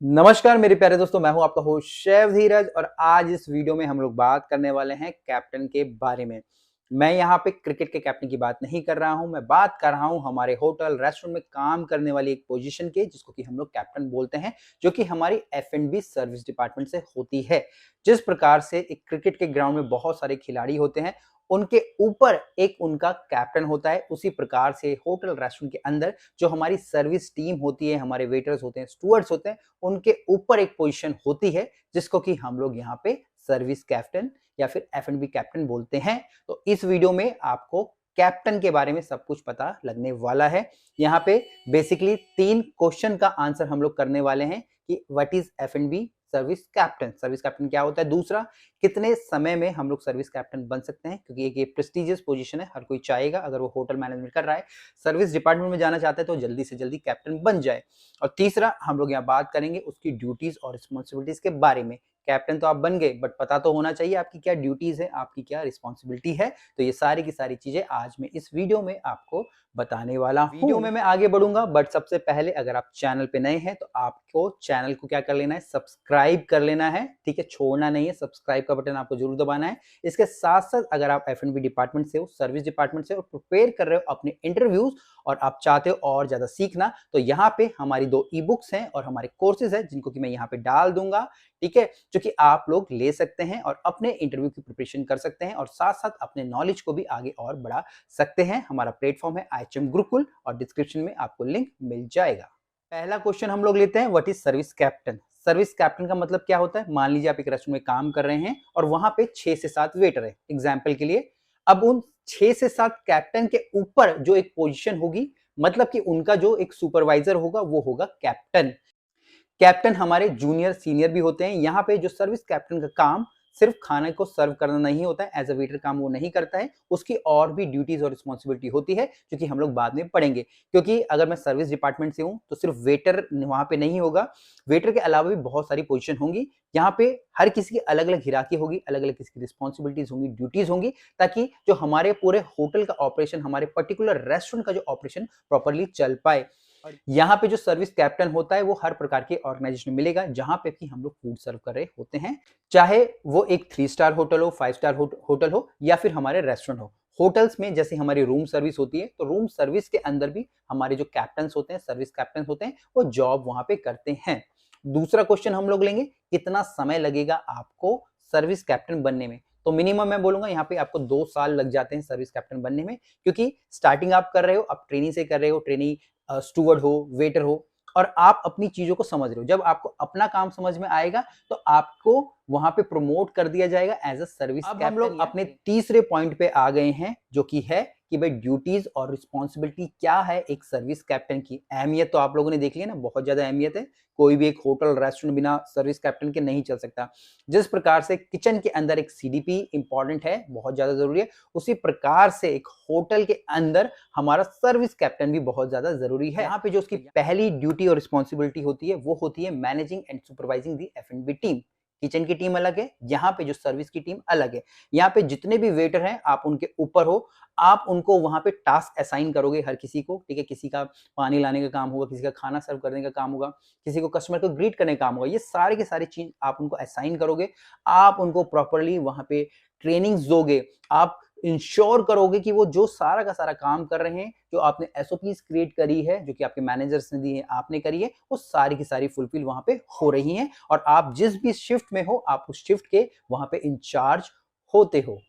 नमस्कार मेरे प्यारे दोस्तों, मैं हूं आपका होस्ट शेफ धीरज और आज इस वीडियो में हम लोग बात करने वाले हैं कैप्टन के बारे में। मैं यहाँ पे क्रिकेट के कैप्टन की बात नहीं कर रहा हूं, मैं बात कर रहा हूं हमारे होटल रेस्टोरेंट में काम करने वाली एक पोजीशन के, जिसको कि हम लोग कैप्टन बोलते हैं, जो कि हमारी F&B सर्विस डिपार्टमेंट से होती है। जिस प्रकार से एक क्रिकेट के ग्राउंड में बहुत सारे खिलाड़ी होते हैं, उनके ऊपर एक उनका कैप्टन होता है, उसी प्रकार से होटल रेस्टोरेंट के अंदर जो हमारी सर्विस टीम होती है, हमारे वेटर्स होते हैं, स्टूवर्ड्स होते हैं, उनके ऊपर एक पोजीशन होती है जिसको कि हम लोग यहाँ पे सर्विस कैप्टन या फिर F&B कैप्टन बोलते हैं। तो इस वीडियो में आपको कैप्टन के बारे में सब कुछ पता लगने वाला है। यहाँ पे बेसिकली 3 क्वेश्चन का आंसर हम लोग करने वाले हैं कि what is F&B service captain क्या होता है। दूसरा, कितने समय में हम लोग सर्विस कैप्टन बन सकते हैं, क्योंकि एक ये प्रेस्टिजियस पोजीशन है, हर कोई चाहेगा अगर वो होटल मैनेजमेंट कर रहा है, सर्विस डिपार्टमेंट में जाना चाहता है तो जल्दी से जल्दी कैप्टन बन जाए। और तीसरा, हम लोग यहाँ बात करेंगे उसकी ड्यूटीज और रिस्पॉन्सिबिलिटीज के बारे में। कैप्टन तो आप बन गए, बट पता तो होना चाहिए आपकी क्या ड्यूटीज है, आपकी क्या रिस्पॉन्सिबिलिटी है। तो ये सारी की सारी चीजें आज मैं इस वीडियो में आपको बताने वाला हूं। वीडियो में मैं आगे बढ़ूंगा, बट सबसे पहले अगर आप चैनल पे नए हैं तो आपको चैनल को क्या कर लेना है, सब्सक्राइब कर लेना है। ठीक है, छोड़ना नहीं है, सब्सक्राइब का बटन आपको जरूर दबाना है। इसके साथ साथ अगर आप F&B डिपार्टमेंट से हो, सर्विस डिपार्टमेंट से और प्रिपेयर कर रहे हो अपने इंटरव्यूज और आप चाहते हो और ज्यादा सीखना, तो यहाँ पे हमारी 2 ई बुक्स हैं और हमारे कोर्सेज हैं, जिनको कि मैं यहाँ पे डाल दूंगा। ठीक है, जो कि आप लोग ले सकते हैं और अपने इंटरव्यू की प्रिपरेशन कर सकते हैं और साथ साथ अपने नॉलेज को भी आगे और बढ़ा सकते हैं। हमारा प्लेटफॉर्म है IHM गुरुकुल और डिस्क्रिप्शन में आपको लिंक मिल जाएगा। पहला क्वेश्चन हम लोग लेते हैं, what is service captain. Service captain का मतलब क्या होता है। मान लीजिए आप एक रेस्टोरेंट में काम कर रहे हैं और वहां पे 6 से 7 वेटर है एग्जाम्पल के लिए। अब उन 6 से 7 कैप्टन के ऊपर जो एक पोजीशन होगी, मतलब कि उनका जो एक सुपरवाइजर होगा वो होगा कैप्टन। कैप्टन हमारे जूनियर सीनियर भी होते हैं। यहाँ पे जो सर्विस कैप्टन का काम सिर्फ खाने को सर्व करना नहीं होता है, एज अ वेटर काम वो नहीं करता है, उसकी और भी ड्यूटीज और रिस्पॉन्सिबिलिटी होती है, जो कि हम लोग बाद में पढ़ेंगे। क्योंकि अगर मैं सर्विस डिपार्टमेंट से हूँ तो सिर्फ वेटर वहां पे नहीं होगा, वेटर के अलावा भी बहुत सारी पोजीशन होंगी। यहाँ पे हर किसी की अलग अलग हिराकी होगी, अलग अलग किसी की रिस्पॉन्सिबिलिटीज होंगी, ड्यूटीज होंगी, ताकि जो हमारे पूरे होटल का ऑपरेशन, हमारे पर्टिकुलर रेस्टोरेंट का जो ऑपरेशन प्रॉपरली चल पाए। यहाँ पे जो सर्विस कैप्टन होता है वो हर प्रकार के ऑर्गेनाइजेशन में मिलेगा जहां पे भी हम लोग फूड सर्व कर रहे होते हैं, चाहे वो एक 3 स्टार होटल हो, 5 स्टार होटल हो या फिर हमारे रेस्टोरेंट हो। होटल्स में जैसे हमारी रूम सर्विस होती है, तो रूम सर्विस के अंदर भी हमारे जो कैप्टन होते हैं, सर्विस कैप्टन होते हैं, वो जॉब वहां पे करते हैं। दूसरा क्वेश्चन हम लोग लेंगे, कितना समय लगेगा आपको सर्विस कैप्टन बनने में। तो मिनिमम मैं बोलूंगा यहाँ पे आपको 2 साल लग जाते हैं सर्विस कैप्टन बनने में, क्योंकि स्टार्टिंग आप कर रहे हो, आप ट्रेनिंग से कर रहे हो, ट्रेनिंग स्टूवर्ड हो, वेटर हो, और आप अपनी चीजों को समझ रहे हो। जब आपको अपना काम समझ में आएगा तो आपको वहां पे प्रमोट कर दिया जाएगा एज अ सर्विस कैप्टन। अब हम लोग अपने तीसरे पॉइंट पे आ गए हैं, जो कि है कि भाई ड्यूटीज और रिस्पॉन्सिबिलिटी क्या है एक सर्विस कैप्टन की। अहमियत तो आप लोगों ने देख लिया ना, बहुत ज्यादा अहमियत है। कोई भी एक होटल रेस्टोरेंट बिना सर्विस कैप्टन के नहीं चल सकता। जिस प्रकार से किचन के अंदर एक CDP इंपॉर्टेंट है, बहुत ज्यादा जरूरी है, उसी प्रकार से एक होटल के अंदर हमारा सर्विस कैप्टन भी बहुत ज्यादा जरूरी है। यहाँ पे जो उसकी पहली ड्यूटी और रिस्पॉन्सिबिलिटी होती है वो होती है managing and supervising the F&B team. Kitchen की टीम अलग है, यहाँ पे जो सर्विस की टीम अलग है। यहाँ पे जितने भी वेटर हैं आप उनके ऊपर हो, आप उनको वहां पे टास्क असाइन करोगे हर किसी को। ठीक है, किसी का पानी लाने का काम होगा, किसी का खाना सर्व करने का काम होगा, किसी को कस्टमर को ग्रीट करने का काम होगा। ये सारे के सारी चीज आप उनको असाइन करोगे, आप उनको प्रॉपरली वहां पे ट्रेनिंग्स दोगे, आप इंश्योर करोगे कि वो जो सारा का सारा काम कर रहे हैं, जो आपने SOPs क्रिएट करी है, जो कि आपके मैनेजर्स ने दी है, आपने करी है, वो सारी की सारी फुलफिल वहां पे हो रही हैं। और आप जिस भी शिफ्ट में हो, आप उस शिफ्ट के वहां पे इंचार्ज होते हो।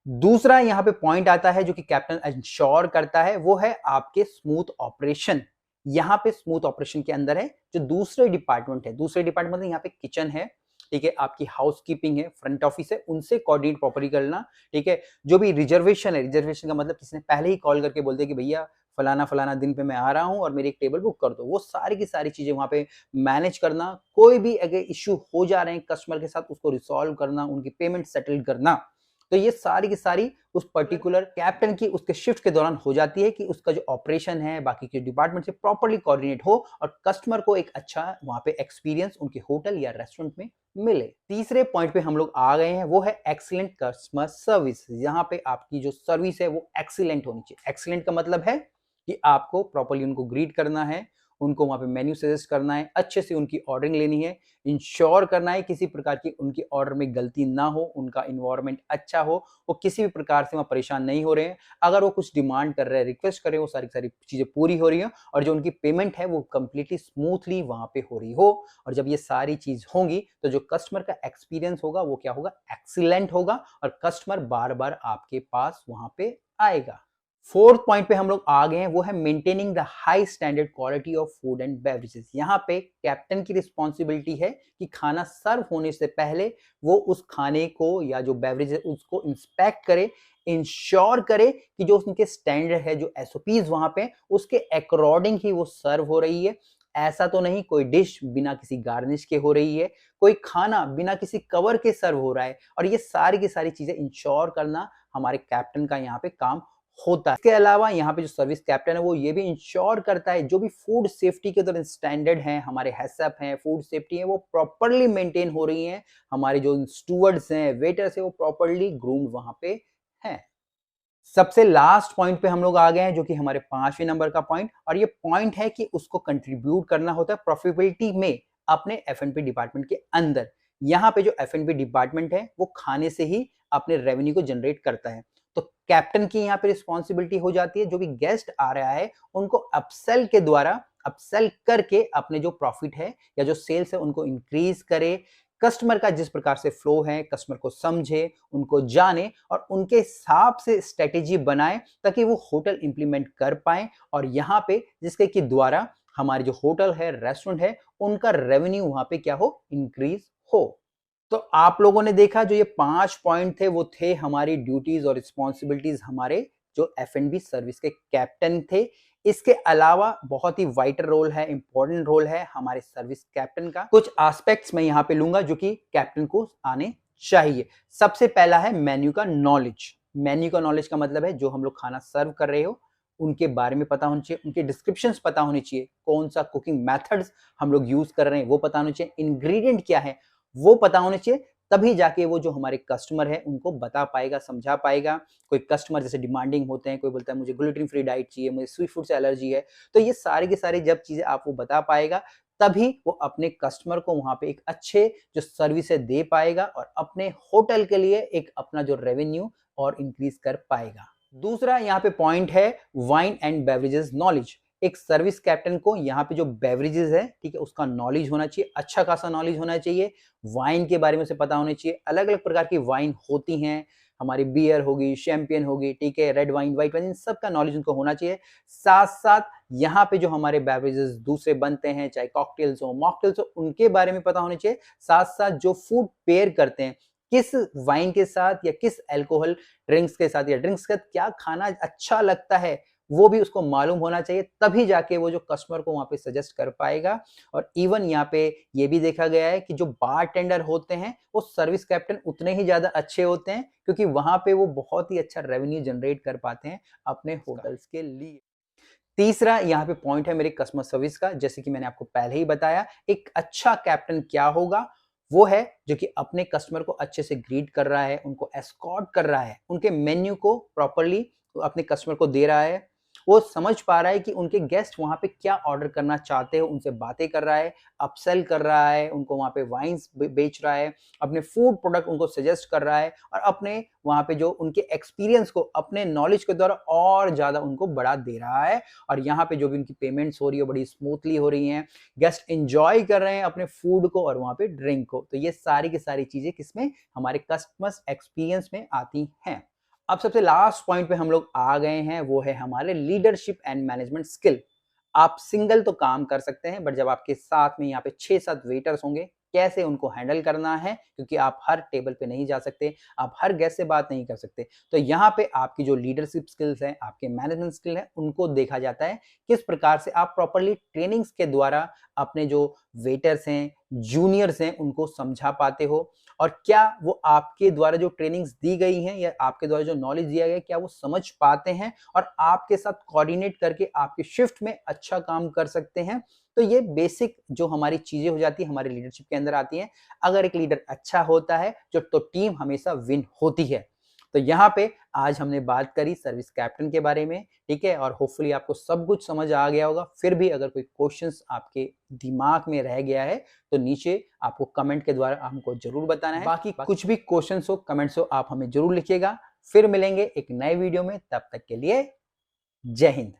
दूसरा यहाँ पे पॉइंट आता है जो कि कैप्टन इंश्योर करता है, वो है आपके स्मूथ ऑपरेशन। यहाँ पे स्मूथ ऑपरेशन के अंदर है जो दूसरे डिपार्टमेंट है, दूसरे डिपार्टमेंट में यहाँ पे किचन है, ठीक है, आपकी हाउसकीपिंग है, फ्रंट ऑफिस है, उनसे कोऑर्डिनेट प्रॉपर्ली करना। ठीक है, जो भी रिजर्वेशन है, रिजर्वेशन का मतलब किसी ने पहले ही कॉल करके बोल दिया कि भैया फलाना फलाना दिन पे मैं आ रहा हूं और मेरी एक टेबल बुक कर दो, वो सारी की सारी चीजें वहां पे मैनेज करना। कोई भी अगर इश्यू हो जा रहे हैं कस्टमर के साथ, उसको रिसॉल्व करना, उनकी पेमेंट सेटल करना। तो ये सारी की सारी उस पर्टिकुलर कैप्टन की उसके शिफ्ट के दौरान हो जाती है कि उसका जो ऑपरेशन है बाकी के डिपार्टमेंट से प्रॉपर्ली कोऑर्डिनेट हो और कस्टमर को एक अच्छा वहां पे एक्सपीरियंस उनके होटल या रेस्टोरेंट में मिले। तीसरे पॉइंट पे हम लोग आ गए हैं, वो है एक्सीलेंट कस्टमर सर्विस। यहाँ पे आपकी जो सर्विस है वो एक्सीलेंट होनी चाहिए। एक्सीलेंट का मतलब है कि आपको प्रॉपर्ली उनको ग्रीट करना है, उनको वहाँ पे मेन्यू सजेस्ट करना है, अच्छे से उनकी ऑर्डरिंग लेनी है, इंश्योर करना है किसी प्रकार की उनकी ऑर्डर में गलती ना हो, उनका इन्वायरमेंट अच्छा हो, वो किसी भी प्रकार से वहाँ परेशान नहीं हो रहे हैं। अगर वो कुछ डिमांड कर रहे हैं, रिक्वेस्ट कर रहे हैं, वो सारी सारी चीज़ें पूरी हो रही हैं और जो उनकी पेमेंट है वो कंप्लीटली स्मूथली वहाँ पे हो रही हो। और जब ये सारी चीज़ होंगी तो जो कस्टमर का एक्सपीरियंस होगा वो क्या होगा, एक्सीलेंट होगा और कस्टमर बार-बार आपके पास वहाँ पे आएगा। फोर्थ पॉइंट पे हम लोग आ गए हैं, वो है maintaining the high standard quality of food and beverages. यहाँ पे कैप्टन की रिस्पॉन्सिबिलिटी है कि खाना सर्व होने से पहले वो उस खाने को या जो बेवरेज है उसको इंस्पेक्ट करे, इंश्योर करे कि जो उनके स्टैंडर्ड है, जो एसओपीज वहां पे उसके अकॉर्डिंग ही वो सर्व हो रही है। ऐसा तो नहीं कोई डिश बिना किसी गार्निश के हो रही है, कोई खाना बिना किसी कवर के सर्व हो रहा है, और ये सारी की सारी चीजें इंश्योर करना हमारे कैप्टन का यहाँ पे काम होता है। इसके अलावा यहाँ पे जो सर्विस कैप्टन है वो ये भी इंश्योर करता है जो भी फूड सेफ्टी के जो स्टैंडर्ड हैं, हमारे हैसअप हैं, फूड सेफ्टी है, वो प्रॉपरली मेंटेन हो रही हैं। हमारे जो स्टूवर्ड्स हैं, वेटर्स है, वो प्रॉपरली ग्रूम्ड वहां पे हैं। सबसे लास्ट पॉइंट पे हम लोग आ गए हैं जो कि हमारे 5वें नंबर का पॉइंट, और ये पॉइंट है कि उसको कंट्रीब्यूट करना होता है प्रॉफिटेबिलिटी में अपने F&B डिपार्टमेंट के अंदर। यहाँ पे जो F&B डिपार्टमेंट है वो खाने से ही अपने रेवेन्यू को जनरेट करता है। तो कैप्टन की यहाँ पे रिस्पॉन्सिबिलिटी हो जाती है जो भी गेस्ट आ रहा है उनको अपसेल के द्वारा, अपसेल करके अपने जो प्रॉफिट है या जो सेल्स है उनको इंक्रीज करे। कस्टमर का जिस प्रकार से फ्लो है, कस्टमर को समझे, उनको जाने और उनके हिसाब से स्ट्रेटेजी बनाए ताकि वो होटल इंप्लीमेंट कर पाए, और यहाँ पे जिसके के द्वारा हमारी जो होटल है, रेस्टोरेंट है, उनका रेवेन्यू वहां पे क्या हो, इंक्रीज हो। तो आप लोगों ने देखा जो ये 5 पॉइंट थे वो थे हमारी ड्यूटीज और रिस्पॉन्सिबिलिटीज हमारे जो F&B सर्विस के कैप्टन थे। इसके अलावा बहुत ही वाइटल रोल है, इंपॉर्टेंट रोल है हमारे सर्विस कैप्टन का। कुछ एस्पेक्ट्स मैं यहाँ पे लूंगा जो कि कैप्टन को आने चाहिए। सबसे पहला है मेन्यू का नॉलेज। मेन्यू का नॉलेज का मतलब है जो हम लोग खाना सर्व कर रहे हो उनके बारे में पता होना चाहिए, उनके डिस्क्रिप्शंस पता होनी चाहिए, कौन सा कुकिंग मेथड्स हम लोग यूज कर रहे हैं वो पता होना चाहिए, इंग्रेडिएंट क्या है वो पता होने चाहिए। तभी जाके वो जो हमारे कस्टमर है उनको बता पाएगा, समझा पाएगा। कोई कस्टमर जैसे डिमांडिंग होते हैं, कोई बोलता है मुझे ग्लूटेन फ्री डाइट चाहिए, मुझे स्वीट फूड से एलर्जी है, तो ये सारे के सारे जब चीजें आप वो बता पाएगा तभी वो अपने कस्टमर को वहां पे एक अच्छे जो सर्विस है दे पाएगा और अपने होटल के लिए एक अपना जो रेवेन्यू और इंक्रीज कर पाएगा। दूसरा यहाँ पे पॉइंट है वाइन एंड बेवरेजेस नॉलेज। एक सर्विस कैप्टन को यहाँ पे जो बेवरेजेस है, ठीक है, उसका नॉलेज होना चाहिए, अच्छा खासा नॉलेज होना चाहिए। वाइन के बारे में उसे पता होना चाहिए, अलग अलग प्रकार की वाइन होती हैं, हमारी बियर होगी, शैंपियन होगी, ठीक है, रेड वाइन, व्हाइट वाइन, इन सब का नॉलेज उनको होना चाहिए। साथ साथ यहाँ पे जो हमारे बेवरेजेस दूसरे बनते हैं, चाहे कॉकटेल्स हो, मॉकटेल्स हो, उनके बारे में पता होना चाहिए। साथ साथ जो फूड पेयर करते हैं, किस वाइन के साथ या किस अल्कोहल ड्रिंक्स के साथ या ड्रिंक्स के साथ क्या खाना अच्छा लगता है वो भी उसको मालूम होना चाहिए। तभी जाके वो जो कस्टमर को वहां पे सजेस्ट कर पाएगा। और इवन यहाँ पे ये भी देखा गया है कि जो बार टेंडर होते हैं वो सर्विस कैप्टन उतने ही ज्यादा अच्छे होते हैं क्योंकि वहां पे वो बहुत ही अच्छा रेवेन्यू जनरेट कर पाते हैं अपने होटल्स के लिए। तीसरा यहाँ पे पॉइंट है मेरे कस्टमर सर्विस का। जैसे कि मैंने आपको पहले ही बताया, एक अच्छा कैप्टन क्या होगा, वो है जो कि अपने कस्टमर को अच्छे से ग्रीट कर रहा है, उनको एस्कॉर्ट कर रहा है, उनके मेन्यू को प्रॉपरली अपने कस्टमर को दे रहा है, वो समझ पा रहा है कि उनके गेस्ट वहां पे क्या ऑर्डर करना चाहते हो, उनसे बातें कर रहा है, अपसेल कर रहा है, उनको वहां पे वाइन्स बेच रहा है, अपने फूड प्रोडक्ट उनको सजेस्ट कर रहा है और अपने वहां पे जो उनके एक्सपीरियंस को अपने नॉलेज के द्वारा और ज्यादा उनको बढ़ा दे रहा है। और यहाँ पे जो भी उनकी पेमेंट्स हो रही है बड़ी स्मूथली हो रही हैं, गेस्ट एंजॉय कर रहे हैं अपने फूड को और वहां पे ड्रिंक को। तो ये सारी की सारी चीजें किसमें, हमारे कस्टमर्स एक्सपीरियंस में आती हैं। अब सबसे लास्ट पॉइंट पे हम लोग आ गए हैं, वो है हमारे लीडरशिप एंड मैनेजमेंट स्किल। आप सिंगल तो काम कर सकते हैं, बट जब आपके साथ में यहाँ पे 6-7 वेटर्स होंगे, कैसे उनको हैंडल करना है, क्योंकि आप हर टेबल पे नहीं जा सकते, आप हर गेस्ट से बात नहीं कर सकते। तो यहाँ पे आपकी जो लीडरशिप स्किल्स हैं, आपके मैनेजमेंट स्किल है, उनको देखा जाता है किस प्रकार से आप प्रॉपरली ट्रेनिंग्स के द्वारा अपने जो वेटर्स हैं, जूनियर्स हैं, उनको समझा पाते हो, और क्या वो आपके द्वारा जो ट्रेनिंग्स दी गई हैं या आपके द्वारा जो नॉलेज दिया गया है क्या वो समझ पाते हैं और आपके साथ कोऑर्डिनेट करके आपके शिफ्ट में अच्छा काम कर सकते हैं। तो ये बेसिक जो हमारी चीजें हो जाती है हमारी लीडरशिप के अंदर आती हैं। अगर एक लीडर अच्छा होता है जो, तो टीम हमेशा विन होती है। तो यहाँ पे आज हमने बात करी सर्विस कैप्टन के बारे में, ठीक है, और होपफुली आपको सब कुछ समझ आ गया होगा। फिर भी अगर कोई क्वेश्चंस आपके दिमाग में रह गया है तो नीचे आपको कमेंट के द्वारा हमको जरूर बताना है। बाकी कुछ भी क्वेश्चंस हो, कमेंट्स हो, आप हमें जरूर लिखिएगा। फिर मिलेंगे एक नए वीडियो में, तब तक के लिए जय हिंद।